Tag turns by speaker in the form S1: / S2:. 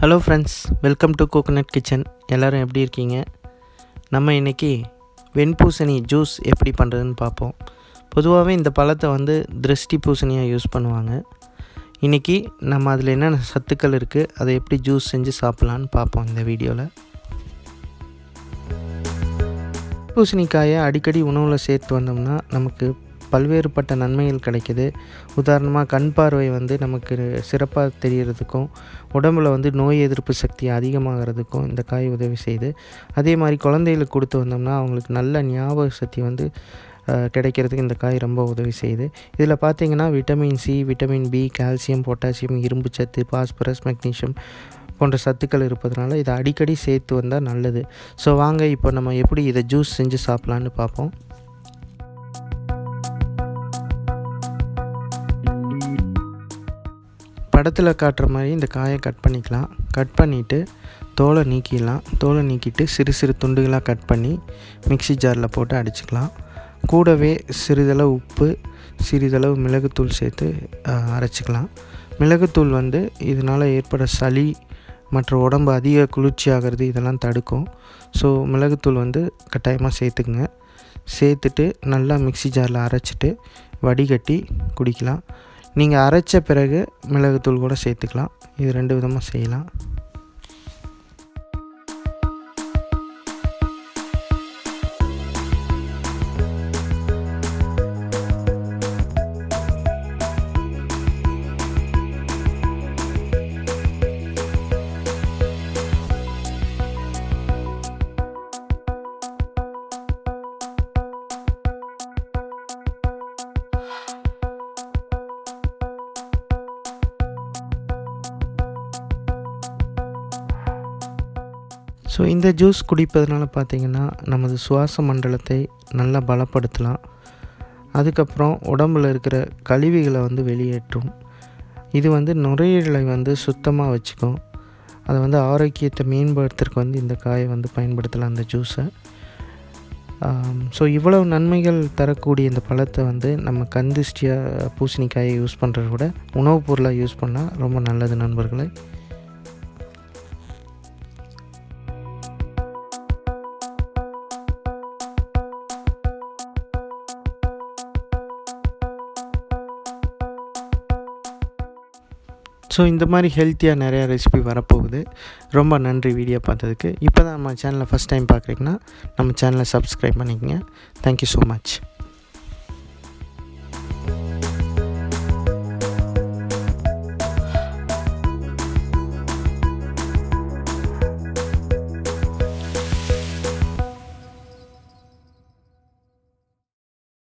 S1: Hello friends, welcome to coconut kitchen. எல்லோரும் எப்படி இருக்கீங்க? நம்ம இன்றைக்கி வெண்பூசணி ஜூஸ் எப்படி பண்ணுறதுன்னு பார்ப்போம். பொதுவாகவே இந்த பழத்தை திருஷ்டி பூசணியாக யூஸ் பண்ணுவாங்க. இன்றைக்கி நம்ம அதில் என்னென்ன சத்துக்கள் இருக்குது, அதை எப்படி ஜூஸ் செஞ்சு சாப்பிட்லான்னு பார்ப்போம் இந்த வீடியோவில். பூசணிக்காயை அடிக்கடி உணவில் சேர்த்து வந்தோம்னா நமக்கு பல்வேறுபட்ட நன்மைகள் கிடைக்கிது. உதாரணமாக கண் பார்வை நமக்கு சிறப்பாக தெரிகிறதுக்கும், உடம்பில் நோய் எதிர்ப்பு சக்தி அதிகமாகிறதுக்கும் இந்த காய் உதவி செய்யுது. அதே மாதிரி குழந்தைகளுக்கு கொடுத்து வந்தோம்னா அவங்களுக்கு நல்ல ஞாபக சக்தி கிடைக்கிறதுக்கு இந்த காய் ரொம்ப உதவி செய்யுது. இதில் பார்த்திங்கன்னா vitamin C, vitamin B, calcium, potassium, இரும்பு சத்து, பாஸ்பரஸ், மெக்னீஷியம் போன்ற சத்துக்கள் இருப்பதனால இதை அடிக்கடி சேர்த்து வந்தால் நல்லது. ஸோ வாங்க இப்போ நம்ம எப்படி இதை ஜூஸ் செஞ்சு சாப்பிட்லான்னு பார்ப்போம். படத்தில் காட்டுற மாதிரி இந்த காயை கட் பண்ணிக்கலாம். கட் பண்ணிவிட்டு தோலை நீக்கிடலாம். தோலை நீக்கிட்டு சிறு சிறு துண்டுகளாக கட் பண்ணி மிக்ஸி ஜாரில் போட்டு அடிச்சுக்கலாம். கூடவே சிறிதளவு உப்பு, சிறிதளவு மிளகுத்தூள் சேர்த்து அரைச்சிக்கலாம். மிளகுத்தூள் இதனால் ஏற்பட சளி மற்றும் உடம்பு அதிக குளிர்ச்சி ஆகிறது இதெல்லாம் தடுக்கும். ஸோ மிளகுத்தூள் கட்டாயமாக சேர்த்துக்குங்க. சேர்த்துட்டு நல்லா மிக்ஸி ஜாரில் அரைச்சிட்டு வடிகட்டி குடிக்கலாம். நீங்கள் அரைச்ச பிறகு மிளகுத்தூள் கூட சேர்த்துக்கலாம். இது 2 விதமாக செய்யலாம். ஸோ இந்த ஜூஸ் குடிப்பதனால பார்த்திங்கன்னா நமது சுவாச மண்டலத்தை நல்லா பலப்படுத்தலாம். அதுக்கப்புறம் உடம்பில் இருக்கிற கழிவுகளை வெளியேற்றும். இது நுரையீரலை சுத்தமாக வச்சுக்கும். அதை ஆரோக்கியத்தை மேம்படுத்துறதுக்கு இந்த காயை பயன்படுத்தலாம், அந்த ஜூஸை. ஸோ இவ்வளவு நன்மைகள் தரக்கூடிய இந்த பழத்தை நம்ம கந்திஷ்டியாக பூசணிக்காயை யூஸ் பண்ணுறத விட உணவுப் பொருளாக யூஸ் பண்ணால் ரொம்ப நல்லது நண்பர்களே. ஸோ இந்த மாதிரி ஹெல்த்தியாக நிறையா ரெசிபி வரப்போகுது. ரொம்ப நன்றி வீடியோ பார்த்ததுக்கு. இப்போ தான் நம்ம சேனலை ஃபஸ்ட் டைம் பார்க்குறீங்கன்னா நம்ம சேனலை சப்ஸ்கிரைப் பண்ணிக்கங்க. Thank you so much.